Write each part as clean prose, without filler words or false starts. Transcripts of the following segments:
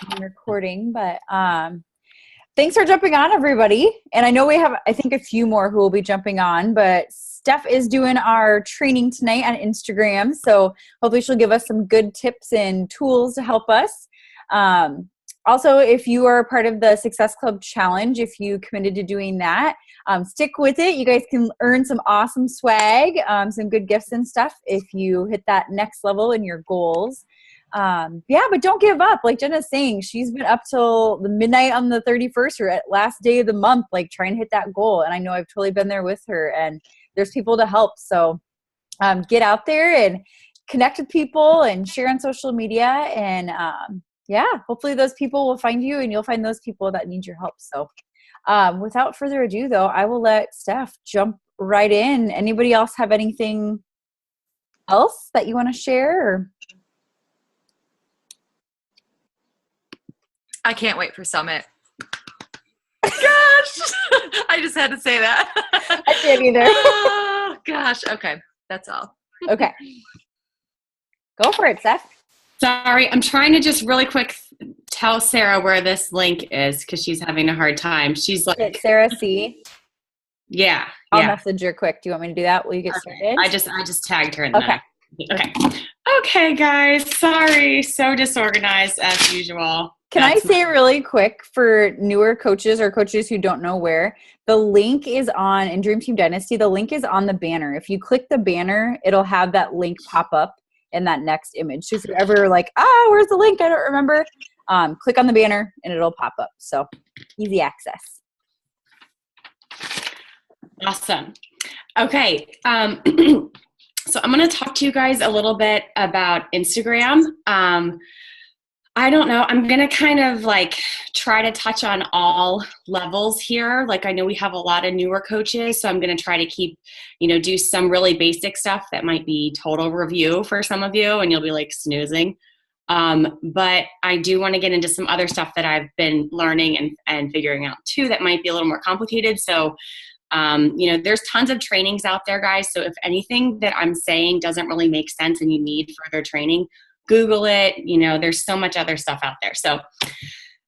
I'm recording, but thanks for jumping on, everybody. And I know we have, I think, a few more who will be jumping on, but Steph is doing our training tonight on Instagram. So hopefully she'll give us some good tips and tools to help us. Also, if you are part of the Success Club Challenge, if you committed to doing that, stick with it. You guys can earn some awesome swag, some good gifts and stuff if you hit that next level in your goals. But don't give up. Like Jenna's saying, she's been up till the midnight on the 31st or at last day of the month, like trying to hit that goal. And I know I've totally been there with her, and there's people to help. So get out there and connect with people and share on social media. And hopefully those people will find you and you'll find those people that need your help. So without further ado, though, I will let Steph jump right in. Anybody else have anything else that you want to share? Or? I can't wait for Summit. Gosh, I just had to say that. I can't either. Oh, gosh. Okay. That's all. Okay. Go for it, Steph. Sorry, I'm trying to just really quick tell Sarah where this link is because she's having a hard time. She's like, it's Sarah C. Yeah. I'll message her quick. Do you want me to do that? Will you get started? I just tagged her in there. Okay, guys. Sorry. So disorganized as usual. Can I say really quick for newer coaches or coaches who don't know where, the link is on, in Dream Team Dynasty, the link is on the banner. If you click the banner, it'll have that link pop up in that next image. So if you're ever like, where's the link? I don't remember. Click on the banner and it'll pop up. So easy access. Awesome. Okay. So I'm going to talk to you guys a little bit about Instagram. I don't know. I'm going to kind of like try to touch on all levels here. Like I know we have a lot of newer coaches, so I'm going to try to keep, do some really basic stuff that might be total review for some of you and you'll be like snoozing. But I do want to get into some other stuff that I've been learning and figuring out too that might be a little more complicated. So, there's tons of trainings out there, guys. So if anything that I'm saying doesn't really make sense and you need further training, Google it. There's so much other stuff out there. So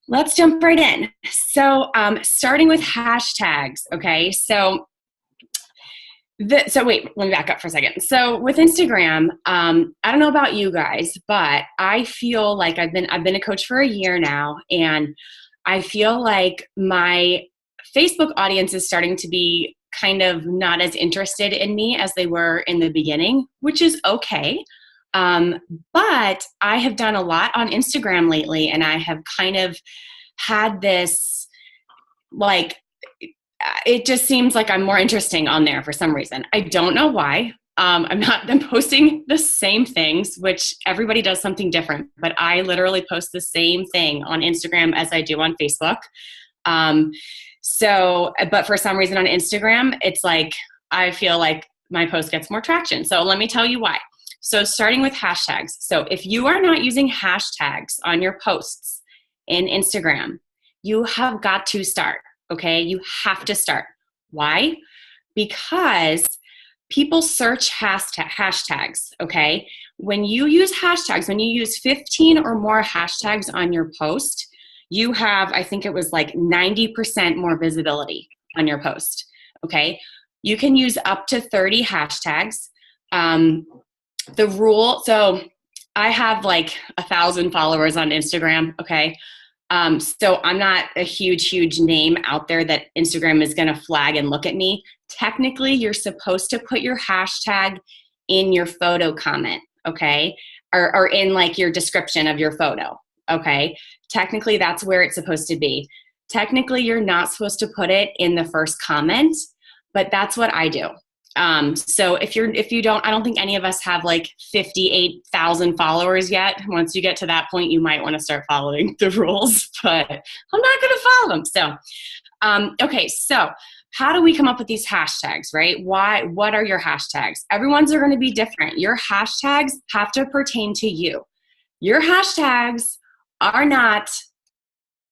let's jump right in. So starting with hashtags. Okay. So wait, let me back up for a second. So with Instagram, I don't know about you guys, but I feel like I've been a coach for a year now, and I feel like my Facebook audience is starting to be kind of not as interested in me as they were in the beginning, which is okay. But I have done a lot on Instagram lately, and I have kind of had this, like, it just seems like I'm more interesting on there for some reason. I don't know why. I'm posting the same things, which everybody does something different, but I literally post the same thing on Instagram as I do on Facebook. But for some reason on Instagram, it's like, I feel like my post gets more traction. So let me tell you why. So starting with hashtags. So if you are not using hashtags on your posts in Instagram, you have got to start, okay? You have to start. Why? Because people search hashtags, okay? When you use hashtags, when you use 15 or more hashtags on your post, you have, I think it was like 90% more visibility on your post, okay? You can use up to 30 hashtags. The rule, so I have like 1,000 followers on Instagram, okay? So I'm not a huge name out there that Instagram is going to flag and look at me. Technically, you're supposed to put your hashtag in your photo comment, okay? Or in like your description of your photo, okay? Technically, that's where it's supposed to be. Technically, you're not supposed to put it in the first comment, but that's what I do. So if you don't, I don't think any of us have like 58,000 followers yet. Once you get to that point, you might want to start following the rules, but I'm not going to follow them. So, okay. So how do we come up with these hashtags, right? What are your hashtags? Everyone's are going to be different. Your hashtags have to pertain to you. Your hashtags are not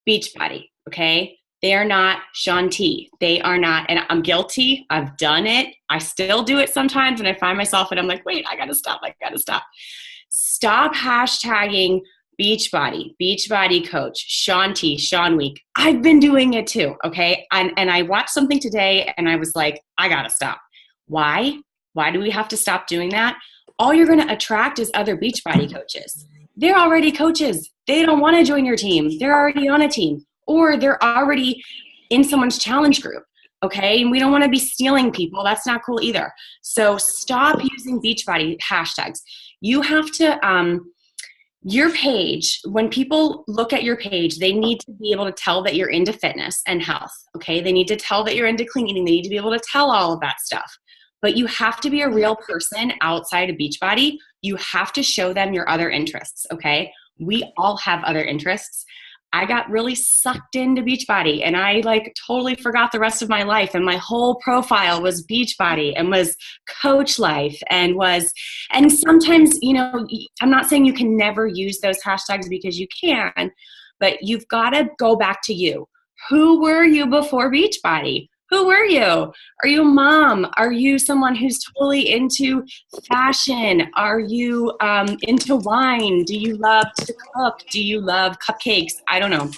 Beachbody. Okay. They are not Shanti. They are not, and I'm guilty. I've done it. I still do it sometimes, and I find myself and I'm like, wait, I gotta stop. Stop hashtagging Beachbody coach, Shaun T, Shaun Week. I've been doing it too, okay? And I watched something today and I was like, I gotta stop. Why? Why do we have to stop doing that? All you're gonna attract is other Beachbody coaches. They're already coaches. They don't wanna join your team. They're already on a team, or they're already in someone's challenge group, okay? And we don't wanna be stealing people. That's not cool either. So stop using Beachbody hashtags. You have to, your page, when people look at your page, they need to be able to tell that you're into fitness and health, okay? They need to tell that you're into clean eating. They need to be able to tell all of that stuff. But you have to be a real person outside of Beachbody. You have to show them your other interests, okay? We all have other interests. I got really sucked into Beachbody and I like totally forgot the rest of my life, and my whole profile was Beachbody and was coach life and sometimes, you know, I'm not saying you can never use those hashtags, because you can, but you've got to go back to you. Who were you before Beachbody? Who were you? Are you a mom? Are you someone who's totally into fashion? Are you into wine? Do you love to cook? Do you love cupcakes? I don't know.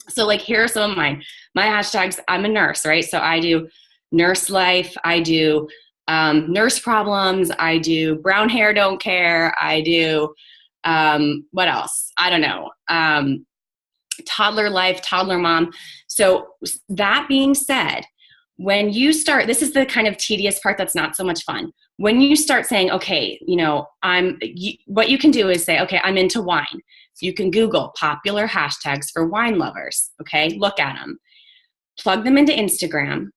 So like, here are some of mine. My hashtags, I'm a nurse, right? So I do nurse life. I do nurse problems. I do brown hair, don't care. I do, what else? I don't know. Toddler life, toddler mom. So that being said, when you start, this is the kind of tedious part that's not so much fun. When you start saying, okay, you know, what you can do is say, okay, I'm into wine. You can Google popular hashtags for wine lovers. Okay, look at them, plug them into Instagram,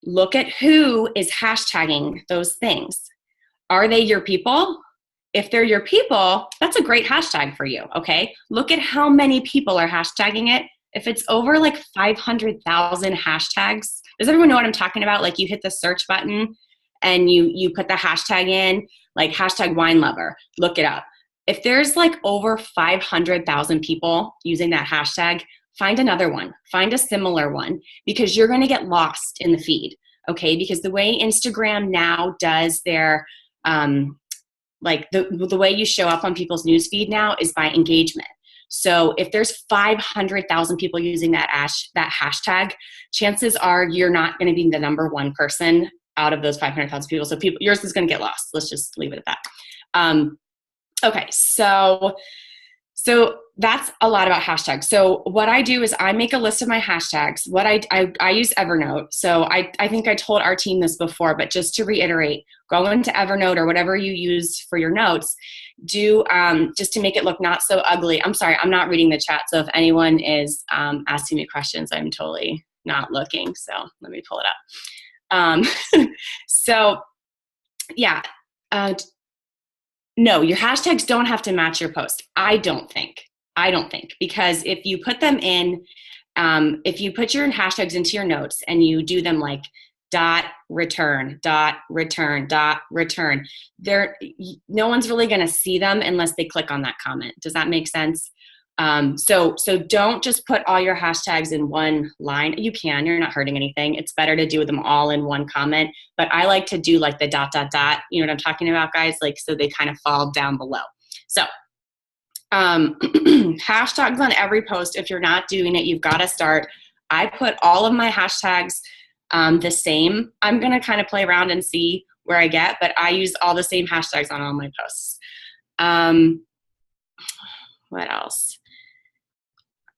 look at who is hashtagging those things. Are they your people? If they're your people, that's a great hashtag for you, okay? Look at how many people are hashtagging it. If it's over like 500,000 hashtags, does everyone know what I'm talking about? Like you hit the search button and you put the hashtag in, like hashtag wine lover, look it up. If there's like over 500,000 people using that hashtag, find another one, find a similar one, because you're gonna get lost in the feed, okay? Because the way Instagram now does their, like the way you show up on people's newsfeed now is by engagement. So if there's 500,000 people using that hashtag, chances are you're not going to be the number one person out of those 500,000 people. So yours is going to get lost. Let's just leave it at that. Okay, so that's a lot about hashtags. So what I do is I make a list of my hashtags. What I use Evernote. So I think I told our team this before, but just to reiterate, go into Evernote or whatever you use for your notes. Do just to make it look not so ugly. I'm sorry, I'm not reading the chat. So if anyone is asking me questions, I'm totally not looking. So let me pull it up. So yeah. No, your hashtags don't have to match your post. I don't think, because if you put them in, if you put your hashtags into your notes and you do them like dot return, no one's really going to see them unless they click on that comment. Does that make sense? So don't just put all your hashtags in one line. You can, you're not hurting anything. It's better to do them all in one comment, but I like to do like the dot, you know what I'm talking about, guys? Like, so they kind of fall down below. So, hashtags on every post. If you're not doing it, you've got to start. I put all of my hashtags, the same. I'm going to kind of play around and see where I get, but I use all the same hashtags on all my posts. What else?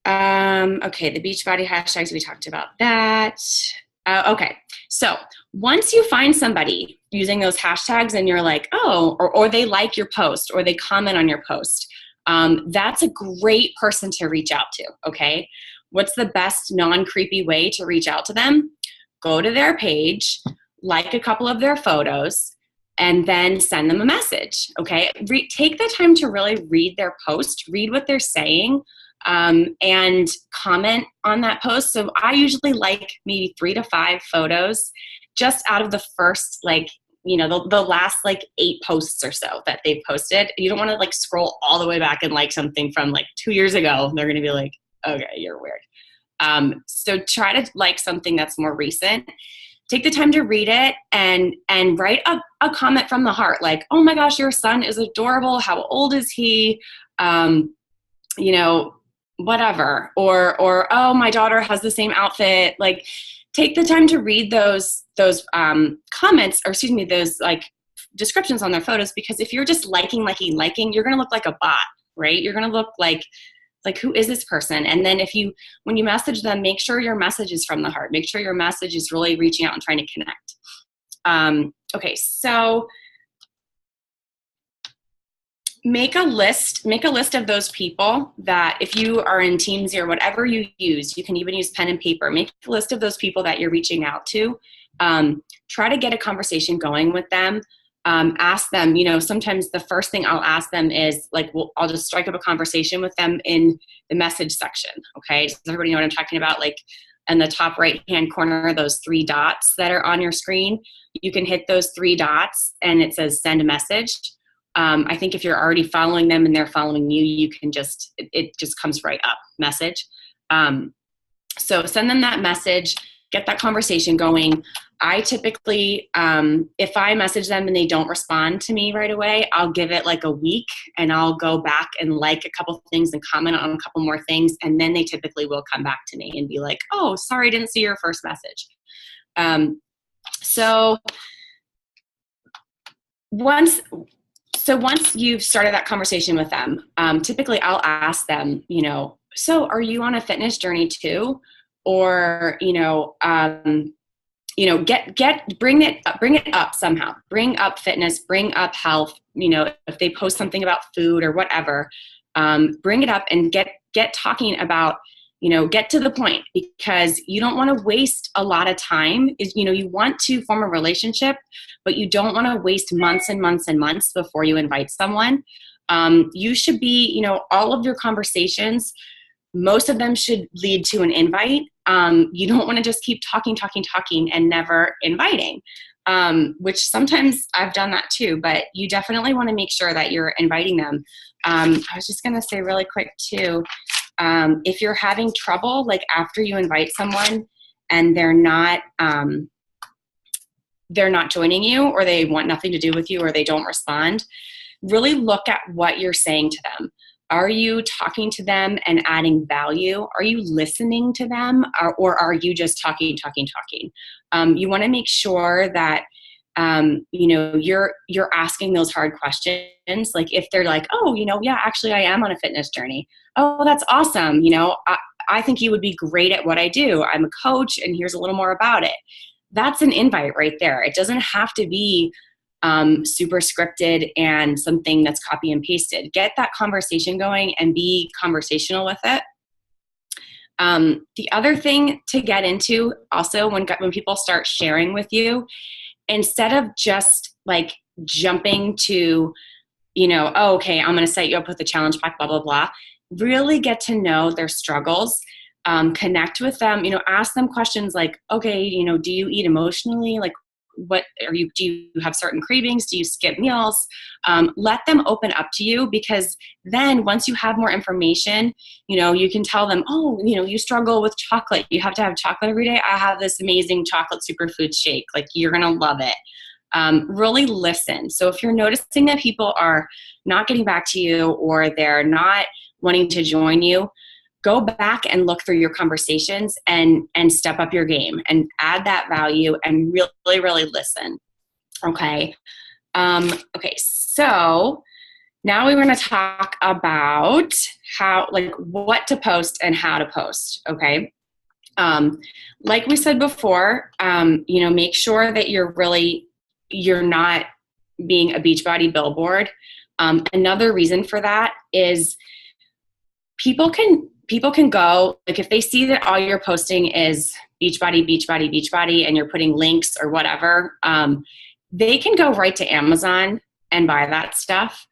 Okay, the Beachbody hashtags, we talked about that. Okay, so once you find somebody using those hashtags and you're like, oh, or they like your post or they comment on your post, that's a great person to reach out to, okay? What's the best non-creepy way to reach out to them? Go to their page, like a couple of their photos, and then send them a message, okay? Take the time to really read their post, read what they're saying, and comment on that post. So I usually like maybe 3 to 5 photos just out of the first, like, you know, the last like 8 posts or so that they've posted. You don't want to like scroll all the way back and like something from like 2 years ago. They're going to be like, okay, you're weird. So try to like something that's more recent. Take the time to read it and write a comment from the heart. Like, oh my gosh, your son is adorable. How old is he? you know, whatever, or oh, my daughter has the same outfit. Like, take the time to read those comments, or excuse me, those like descriptions on their photos, because if you're just liking, you're going to look like a bot, right? You're going to look like who is this person? And then when you message them, make sure your message is from the heart. Make sure your message is really reaching out and trying to connect. Okay, so make a list of those people that, if you are in Teams or whatever you use, you can even use pen and paper. Make a list of those people that you're reaching out to. Try to get a conversation going with them. Ask them, you know, sometimes the first thing I'll ask them is like, well, I'll just strike up a conversation with them in the message section. Okay. Does everybody know what I'm talking about? Like in the top right-hand corner, those 3 dots that are on your screen, you can hit those 3 dots and it says send a message. I think if you're already following them and they're following you, you can it just comes right up, message. So send them that message, get that conversation going. I typically, if I message them and they don't respond to me right away, I'll give it like a week and I'll go back and like a couple things and comment on a couple more things. And then they typically will come back to me and be like, oh, sorry, I didn't see your first message. So once you've started that conversation with them, typically I'll ask them, you know, so are you on a fitness journey too? Or, bring it up somehow. Bring up fitness, bring up health. You know, if they post something about food or whatever, bring it up and get talking about, you know, get to the point, because you don't want to waste a lot of time. You want to form a relationship, but you don't want to waste months and months and months before you invite someone. You should be, you know, all of your conversations, most of them should lead to an invite. You don't want to just keep talking and never inviting, which sometimes I've done that too, but you definitely want to make sure that you're inviting them. I was just going to say really quick too, if you're having trouble, like after you invite someone and they're not joining you, or they want nothing to do with you, or they don't respond, really look at what you're saying to them. Are you talking to them and adding value? Are you listening to them, or are you just talking? You want to make sure that you're asking those hard questions. Like if they're like, oh, yeah, actually I am on a fitness journey. Oh, that's awesome. I think you would be great at what I do. I'm a coach and here's a little more about it. That's an invite right there. It doesn't have to be super scripted and something that's copy and pasted. Get that conversation going and be conversational with it. The other thing to get into also when people start sharing with you, instead of just like jumping to, oh, okay, I'm going to set you up with a challenge pack, blah, blah, blah. Really get to know their struggles. Connect with them, ask them questions like, okay, do you eat emotionally? Like, do you have certain cravings? Do you skip meals? Let them open up to you, because then once you have more information, you can tell them, oh, you struggle with chocolate. You have to have chocolate every day. I have this amazing chocolate superfood shake. Like, you're going to love it. Really listen. So if you're noticing that people are not getting back to you, or they're not wanting to join you, go back and look through your conversations and step up your game and add that value and really, really listen. Okay. So now we're going to talk about what to post and how to post. Okay. Like we said before, make sure that you're not being a Beachbody billboard. Another reason for that is people can go, like if they see that all you're posting is Beachbody, Beachbody, Beachbody, and you're putting links or whatever, they can go right to Amazon and buy that stuff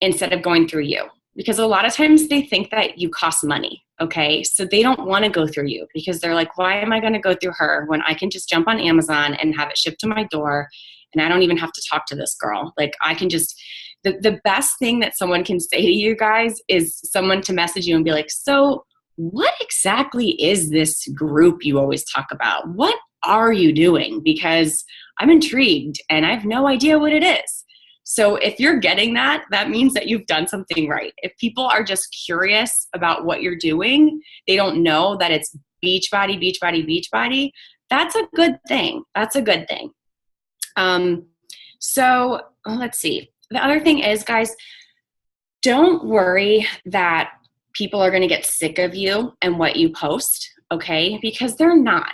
instead of going through you. Because a lot of times they think that you cost money, okay? So they don't want to go through you, because they're like, why am I going to go through her when I can just jump on Amazon and have it shipped to my door, and I don't even have to talk to this girl? Like, I can just... The best thing that someone can say to you guys is someone to message you and be like, so what exactly is this group you always talk about? What are you doing? Because I'm intrigued and I have no idea what it is. So if you're getting that, that means that you've done something right. If people are just curious about what you're doing, they don't know that it's Beachbody, Beachbody, Beachbody, that's a good thing. That's a good thing. So let's see. The other thing is, guys, don't worry that people are going to get sick of you and what you post, okay? Because they're not.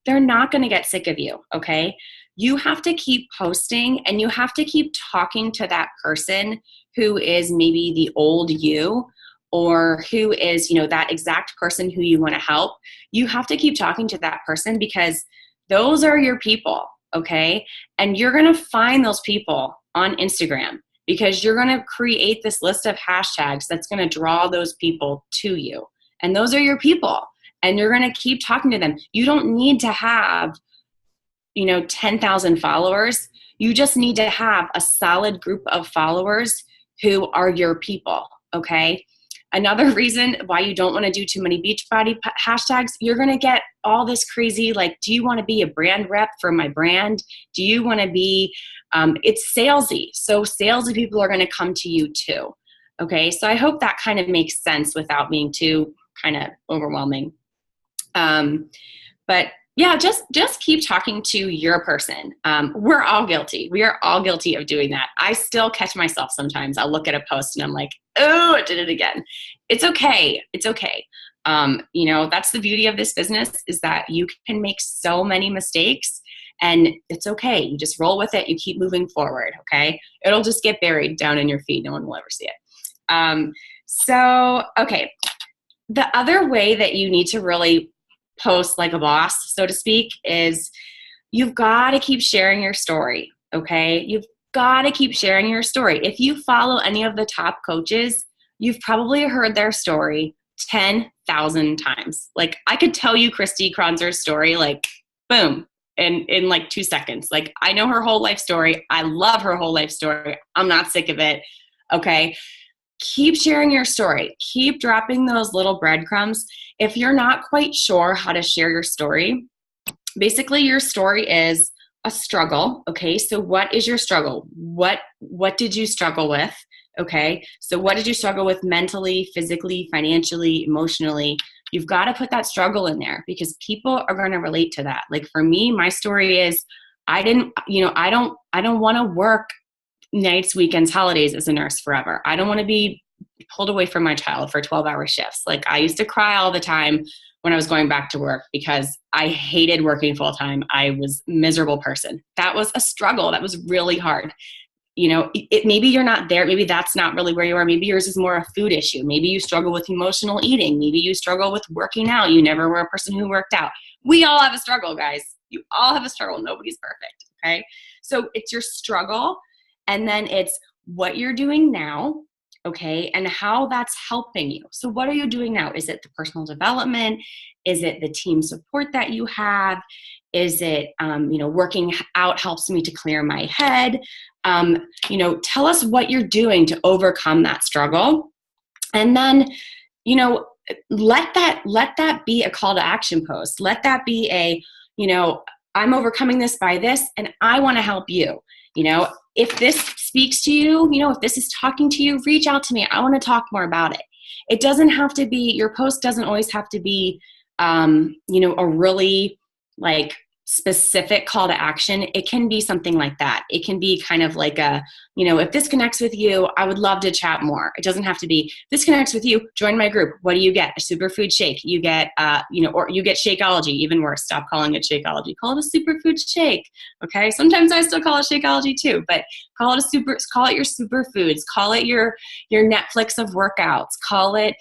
They're not going to get sick of you, okay? You have to keep posting and you have to keep talking to that person who is maybe the old you or who is, that exact person who you want to help. You have to keep talking to that person because those are your people, okay? And you're going to find those people on Instagram because you're going to create this list of hashtags that's going to draw those people to you. And those are your people. And you're going to keep talking to them. You don't need to have 10,000 followers. You just need to have a solid group of followers who are your people, okay? Another reason why you don't want to do too many Beachbody hashtags, you're going to get all this crazy, like, do you want to be a brand rep for my brand? Do you want to be, it's salesy. So salesy people are going to come to you too, okay? So I hope that kind of makes sense without being too kind of overwhelming. But yeah, just keep talking to your person. We're all guilty. We are all guilty of doing that. I still catch myself sometimes. I'll look at a post and I'm like, oh, I did it again. It's okay. It's okay. That's the beauty of this business is that you can make so many mistakes and it's okay. You just roll with it. You keep moving forward. Okay. It'll just get buried down in your feed. No one will ever see it. Okay. The other way that you need to really post like a boss, so to speak, is you've got to keep sharing your story, okay? You've got to keep sharing your story. If you follow any of the top coaches, you've probably heard their story 10,000 times. Like, I could tell you Christy Kronzer's story, like, boom, in like 2 seconds. Like, I know her whole life story. I love her whole life story. I'm not sick of it, okay? Keep sharing your story. Keep dropping those little breadcrumbs. If you're not quite sure how to share your story, basically your story is a struggle, okay? So what is your struggle? What did you struggle with, okay? So what did you struggle with mentally, physically, financially, emotionally? You've got to put that struggle in there because people are going to relate to that. Like for me, my story is I don't want to work nights, weekends, holidays as a nurse forever. I don't want to be pulled away from my child for 12-hour shifts. Like I used to cry all the time when I was going back to work because I hated working full-time. I was a miserable person. That was a struggle. That was really hard. Maybe you're not there. Maybe that's not really where you are. Maybe yours is more a food issue. Maybe you struggle with emotional eating. Maybe you struggle with working out. You never were a person who worked out. We all have a struggle, guys. You all have a struggle. Nobody's perfect, okay? So it's your struggle. And then it's what you're doing now, okay, and how that's helping you. So what are you doing now? Is it the personal development? Is it the team support that you have? Is it, working out helps me to clear my head? Tell us what you're doing to overcome that struggle. And then, let that be a call to action post. Let that be I'm overcoming this by this, and I want to help you. If this speaks to you, if this is talking to you, reach out to me. I want to talk more about it. It doesn't have to be, your post doesn't always have to be, a really like specific call to action. It can be something like that. It can be kind of like a, if this connects with you, I would love to chat more. It doesn't have to be, this connects with you, join my group. What do you get? A superfood shake. You get, or you get Shakeology, even worse. Stop calling it Shakeology. Call it a superfood shake. Okay. Sometimes I still call it Shakeology too, but call it your superfoods. Call it your Netflix of workouts. Call it,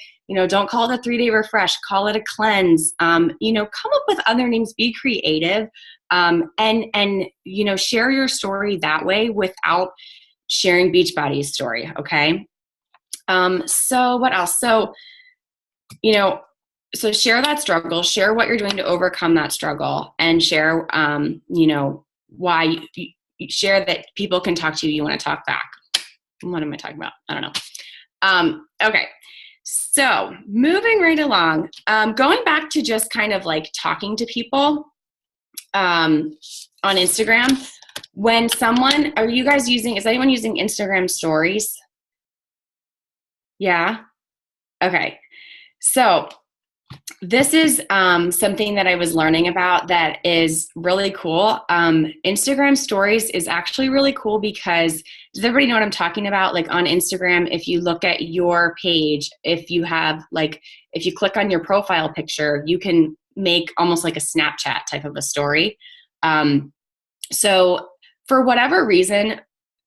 don't call it a 3-day refresh, call it a cleanse. Come up with other names, be creative, and share your story that way without sharing Beachbody's story. Okay. So what else? So share that struggle, share what you're doing to overcome that struggle, and share, why you share that people can talk to you. You want to talk back. What am I talking about? I don't know. Okay. So moving right along, going back to just kind of like talking to people on Instagram, When someone, is anyone using Instagram stories? Yeah. Okay. So this is something that I was learning about that is really cool. Instagram stories is actually really cool because, does everybody know what I'm talking about? Like on Instagram, if you look at your page, if you click on your profile picture, you can make almost like a Snapchat type of a story. So for whatever reason,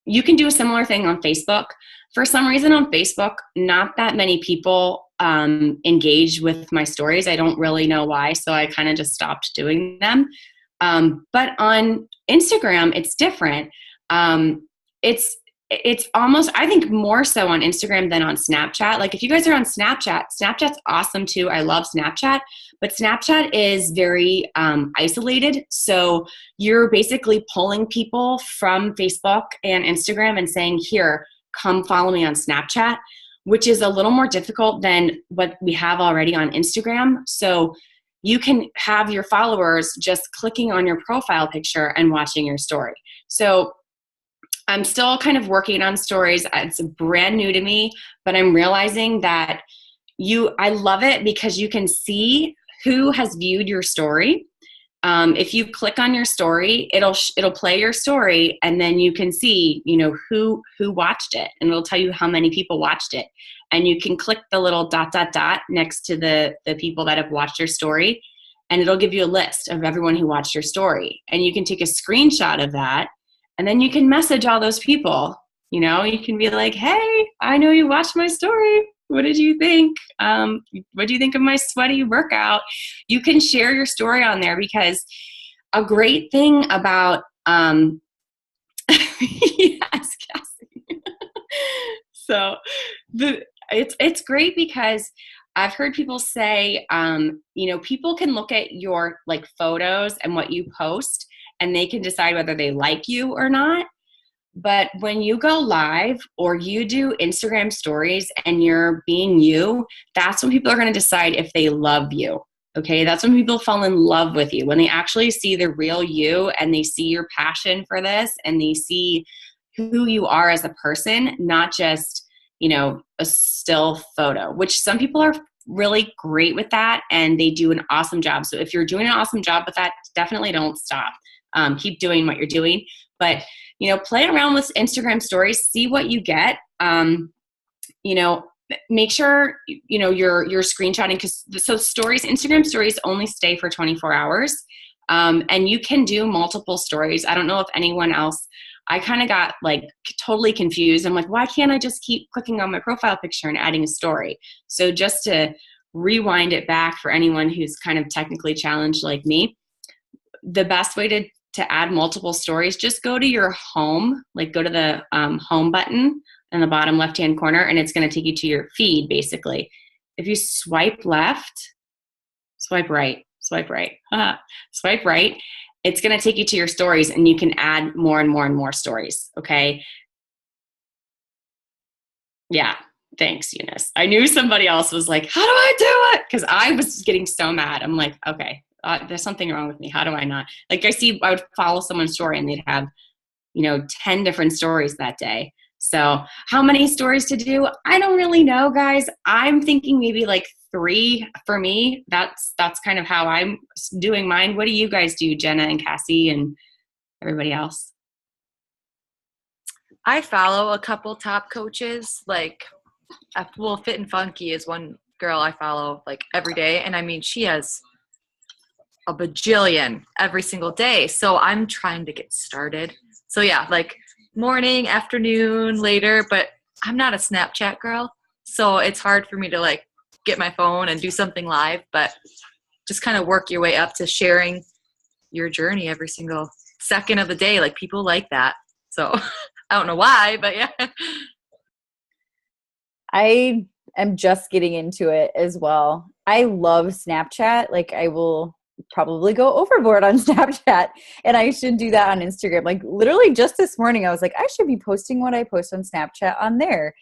you can do a similar thing on Facebook. For some reason on Facebook, not that many people engage with my stories. I don't really know why, so I kind of just stopped doing them. But on Instagram, it's different. It's almost, I think, more so on Instagram than on Snapchat. Like if you guys are on Snapchat, Snapchat's awesome too. I love Snapchat, but Snapchat is very isolated. So you're basically pulling people from Facebook and Instagram and saying, here, come follow me on Snapchat, which is a little more difficult than what we have already on Instagram. So you can have your followers just clicking on your profile picture and watching your story. So I'm still kind of working on stories. It's brand new to me, but I'm realizing that I love it because you can see who has viewed your story. If you click on your story, it'll play your story, and then you can see, who watched it, and it'll tell you how many people watched it. And you can click the little ... next to the people that have watched your story, and it'll give you a list of everyone who watched your story. And you can take a screenshot of that, and then you can message all those people. You can be like, hey, I know you watched my story. What did you think? What do you think of my sweaty workout? You can share your story on there, because a great thing about yes, Cassie. So it's great because I've heard people say, people can look at your like photos and what you post, and they can decide whether they like you or not. But when you go live or you do Instagram stories and you're being you, that's when people are going to decide if they love you. Okay, that's when people fall in love with you. When they actually see the real you and they see your passion for this and they see who you are as a person, not just, a still photo, which some people are really great with that and they do an awesome job. So if you're doing an awesome job with that, definitely don't stop. Keep doing what you're doing. But play around with Instagram stories, see what you get. Make sure, you're screenshotting, because Instagram stories only stay for 24 hours. And you can do multiple stories. I don't know if anyone else, I kind of got like totally confused. I'm like, why can't I just keep clicking on my profile picture and adding a story? So just to rewind it back for anyone who's kind of technically challenged like me, the best way to add multiple stories, just go to your home, like go to the home button in the bottom left-hand corner, and it's going to take you to your feed, basically. If you swipe left, swipe right, swipe right, it's going to take you to your stories, and you can add more and more and more stories, okay? Yeah, thanks, Eunice. I knew somebody else was like, how do I do it? Because I was getting so mad. I'm like, okay. There's something wrong with me. How do I not? Like I would follow someone's story and they'd have, 10 different stories that day. So how many stories to do? I don't really know, guys. I'm thinking maybe like 3 for me. That's kind of how I'm doing mine. What do you guys do, Jenna and Cassie and everybody else? I follow a couple top coaches, like Fit and Funky is one girl I follow like every day. And I mean, she has a bajillion every single day. So I'm trying to get started. So yeah, like morning, afternoon, later, but I'm not a Snapchat girl. So it's hard for me to like get my phone and do something live, but just kind of work your way up to sharing your journey every single second of the day. Like people like that. So I don't know why, but yeah. I am just getting into it as well. I love Snapchat. Like I will probably go overboard on Snapchat, and I should do that on Instagram. Like literally just this morning, I was like, I should be posting what I post on Snapchat on there.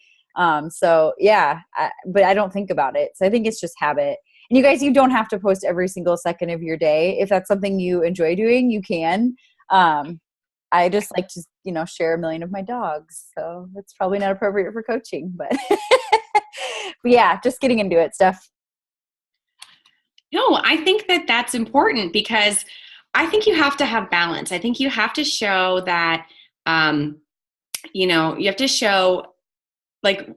So yeah, but I don't think about it. So I think it's just habit. And you guys, you don't have to post every single second of your day. If that's something you enjoy doing, you can. I just like to, share a million of my dogs. So that's probably not appropriate for coaching, but, but yeah, just getting into it, Steph. No, I think that that's important because I think you have to have balance. I think you have to show that, you have to show, like,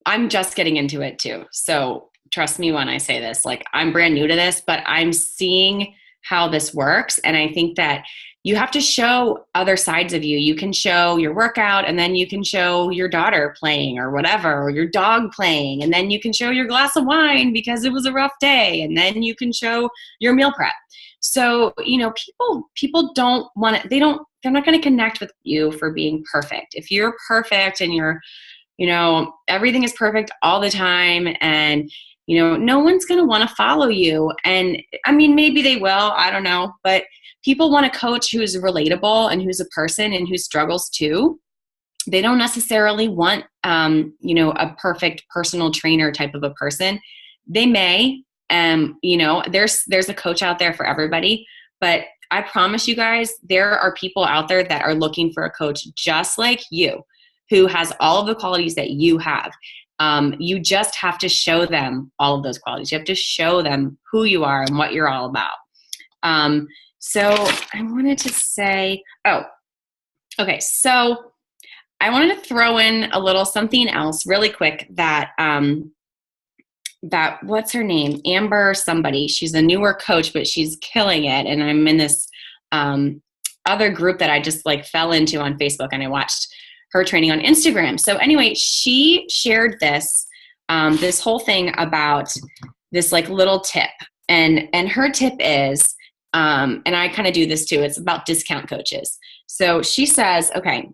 I'm just getting into it too. So trust me when I say this, like, I'm brand new to this, but I'm seeing how this works. And I think that you have to show other sides of you. You can show your workout, and then you can show your daughter playing or whatever, or your dog playing. And then you can show your glass of wine because it was a rough day. And then you can show your meal prep. So, people don't want to, they're not going to connect with you for being perfect. If you're perfect and you're, everything is perfect all the time, and no one's going to want to follow you. And I mean, maybe they will, I don't know, but people want a coach who's relatable and who's a person and who struggles too. They don't necessarily want, a perfect personal trainer type of a person. They may, there's a coach out there for everybody, but I promise you guys, there are people out there that are looking for a coach just like you, who has all of the qualities that you have. You just have to show them all of those qualities. You have to show them who you are and what you're all about. So I wanted to say, so I wanted to throw in a little something else really quick that what's her name? Amber somebody. She's a newer coach, but she's killing it. And I'm in this other group that I just like fell into on Facebook, and I watched her training on Instagram. So anyway, she shared this whole thing about this like little tip, and her tip is, and I kind of do this too, it's about discount coaches. So she says, okay,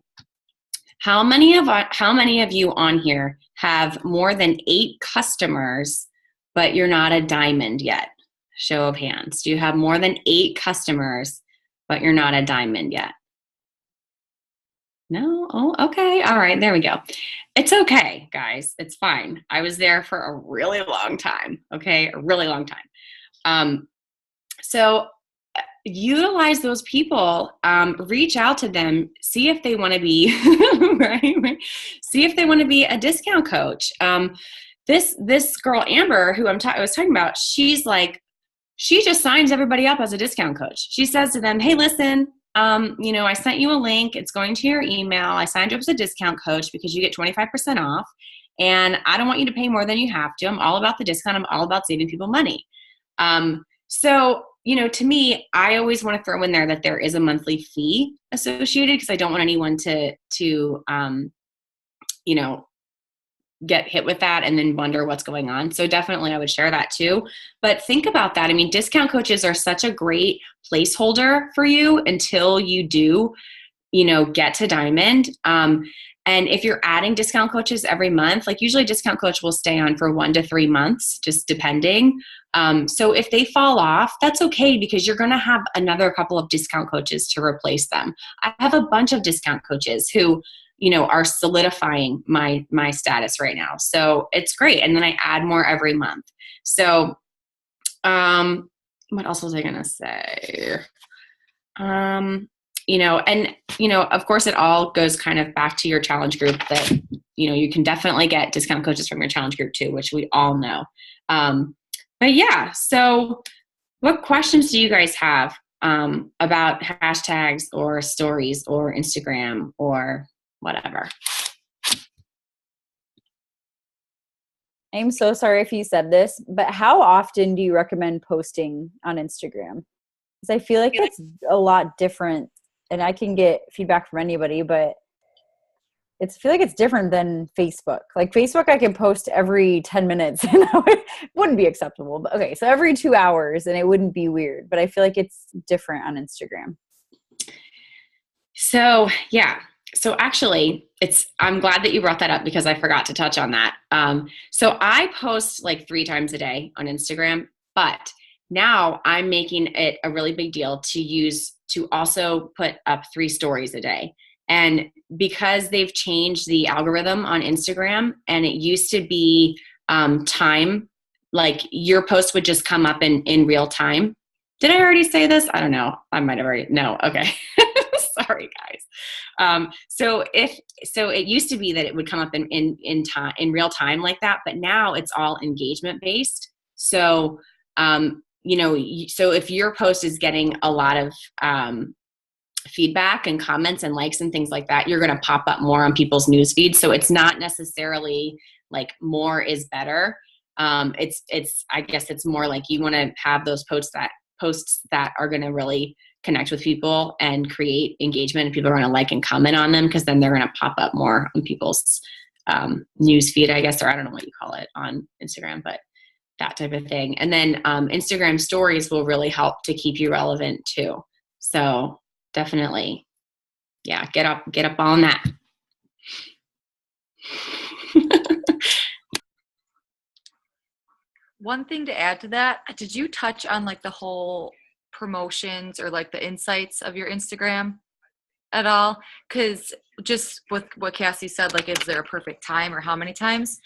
how many of you on here have more than 8 customers, but you're not a diamond yet? Show of hands. Do you have more than 8 customers, but you're not a diamond yet? No? Oh, okay. All right. There we go. It's okay, guys. It's fine. I was there for a really long time. Okay. A really long time. So utilize those people, reach out to them, see if they want to be, right? See if they want to be a discount coach. This girl, Amber, who I was talking about, she's like, she just signs everybody up as a discount coach. She says to them, hey, listen, I sent you a link. It's going to your email. I signed you up as a discount coach because you get 25% off, and I don't want you to pay more than you have to. I'm all about the discount. I'm all about saving people money. So, to me, I always want to throw in there that there is a monthly fee associated, because I don't want anyone to get hit with that and then wonder what's going on. So definitely I would share that too. But think about that. I mean, discount coaches are such a great placeholder for you until you do, get to diamond. And if you're adding discount coaches every month, like usually a discount coach will stay on for 1 to 3 months, just depending. So if they fall off, that's okay, because you're going to have another couple of discount coaches to replace them. I have a bunch of discount coaches who, are solidifying my status right now. So it's great. And then I add more every month. So, what else was I going to say? Of course it all goes kind of back to your challenge group that, you can definitely get discount coaches from your challenge group too, which we all know. But yeah, so what questions do you guys have about hashtags or stories or Instagram or whatever? I'm so sorry if you said this, but how often do you recommend posting on Instagram? Because I feel like it's a lot different, and I can get feedback from anybody, but I feel like it's different than Facebook. Like Facebook, I can post every 10 minutes and it wouldn't be acceptable. But okay, so every 2 hours and it wouldn't be weird, but I feel like it's different on Instagram. So yeah. So actually, I'm glad that you brought that up, because I forgot to touch on that. So I post like 3 times a day on Instagram, but now I'm making it a really big deal to also put up 3 stories a day. And because they've changed the algorithm on Instagram, and it used to be time, like your post would just come up in real time. Did I already say this? I don't know. I might have already. No. Okay. Sorry, guys. So it used to be that it would come up in time, in real time like that, but now it's all engagement based. So, so if your post is getting a lot of feedback and comments and likes and things like that, you're going to pop up more on people's news feeds. So it's not necessarily like more is better. I guess it's more like you want to have those posts that are going to really connect with people and create engagement, and people are going to like and comment on them, because then they're going to pop up more on people's news feed, I guess, or I don't know what you call it on Instagram, but that type of thing. And then Instagram stories will really help to keep you relevant too. So definitely, yeah, get up on that. One thing to add to that, did you touch on like the whole promotions or like the insights of your Instagram at all? Because just with what Cassie said, like, is there a perfect time or how many times?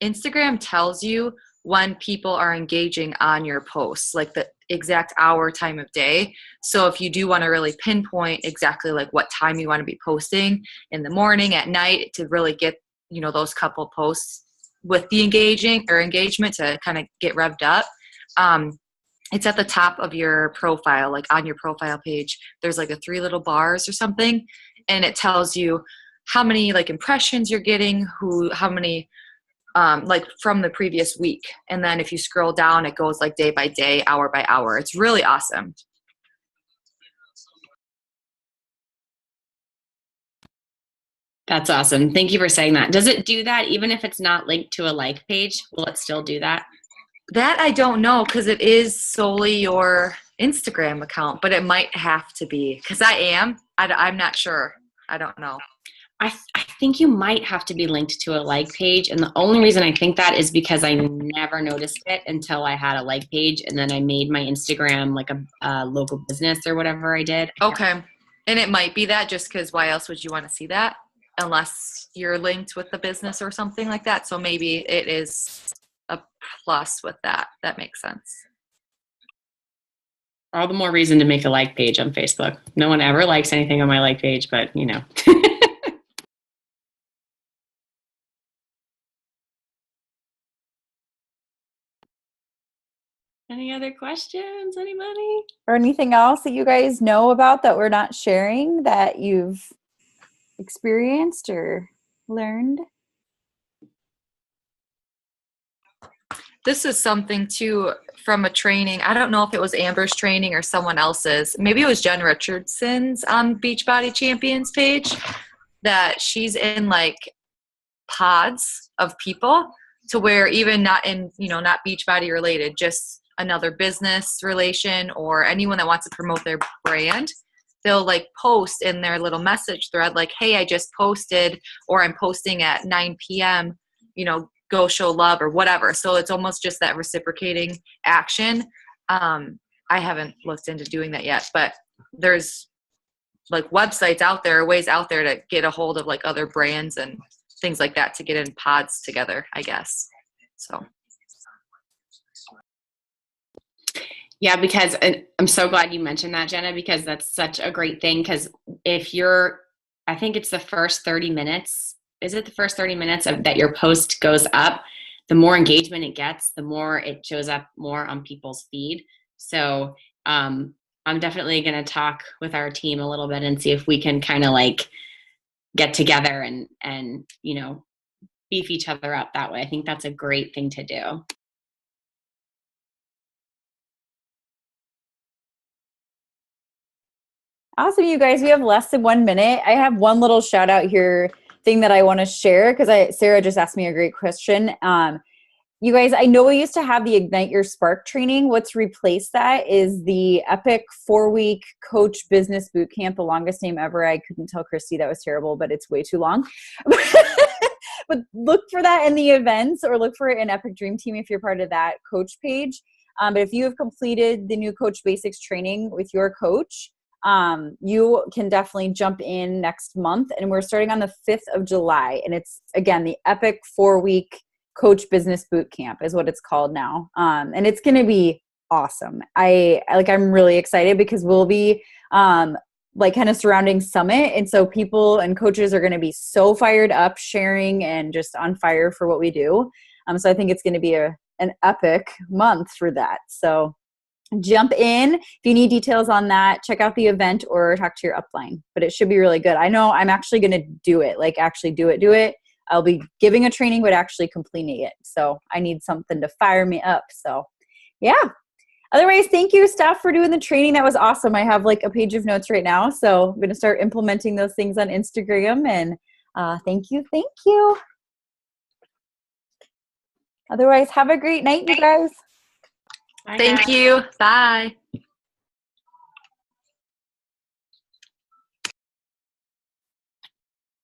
Instagram tells you when people are engaging on your posts, like the exact hour, time of day. So if you do want to really pinpoint exactly like what time you want to be posting, in the morning, at night, to really get, those couple posts with the engagement to kind of get revved up. It's at the top of your profile, like on your profile page, there's like 3 little bars or something, and it tells you how many like impressions you're getting, how many like from the previous week. And then if you scroll down, it goes like day by day, hour by hour. It's really awesome. That's awesome. Thank you for saying that. Does it do that even if it's not linked to a like page? Will it still do that? That I don't know, because it is solely your Instagram account, but it might have to be, because I'm not sure. I don't know. I think you might have to be linked to a like page. And the only reason I think that is because I never noticed it until I had a like page, and then I made my Instagram like a local business or whatever I did. Okay. And it might be that, just because why else would you want to see that unless you're linked with the business or something like that? So maybe it is a plus with that. That makes sense. All the more reason to make a like page on Facebook. No one ever likes anything on my like page, but Any other questions, anybody? Or anything else that you guys know about that we're not sharing that you've experienced or learned? This is something too from a training. I don't know if it was Amber's training or someone else's. Maybe it was Jen Richardson's on Beachbody Champions page, that she's in like pods of people, to where even not in, not Beachbody related, just another business relation or anyone that wants to promote their brand, they'll like post in their little message thread like, hey, I just posted, or I'm posting at 9 p.m., go show love or whatever. So it's almost just that reciprocating action. I haven't looked into doing that yet, but there's like websites out there, ways out there to get a hold of like other brands and things like that to get in pods together, I guess. So. Yeah, because I'm so glad you mentioned that, Jenna, because that's such a great thing. Because I think it's the first 30 minutes. Is it the first 30 minutes that your post goes up? The more engagement it gets, the more it shows up more on people's feed. So I'm definitely going to talk with our team a little bit and see if we can kind of like get together and beef each other up that way. I think that's a great thing to do. Awesome, you guys. We have less than 1 minute. I have one little shout out here thing that I want to share, because Sarah just asked me a great question. You guys, I know we used to have the Ignite Your Spark training. What's replaced that is the Epic 4-week Coach Business Bootcamp, the longest name ever. I couldn't tell Christy that was terrible, but it's way too long. But look for that in the events, or look for it in Epic Dream Team if you're part of that coach page. But if you have completed the new Coach Basics training with your coach, you can definitely jump in next month, and we're starting on the 5th of July. And it's, again, the Epic 4-week Coach Business Bootcamp is what it's called now. And it's going to be awesome. I'm really excited, because we'll be like kind of surrounding Summit. And so people and coaches are going to be so fired up, sharing and just on fire for what we do. So I think it's going to be an epic month for that. So jump in. If you need details on that, check out the event or talk to your upline, but it should be really good. I know I'm actually going to do it, like actually do it. I'll be giving a training, but actually completing it. So I need something to fire me up. So yeah. Otherwise, thank you, Steph, for doing the training. That was awesome. I have like a page of notes right now. So I'm going to start implementing those things on Instagram. And thank you. Otherwise, have a great night, you guys. Bye, Thank guys. you. Bye.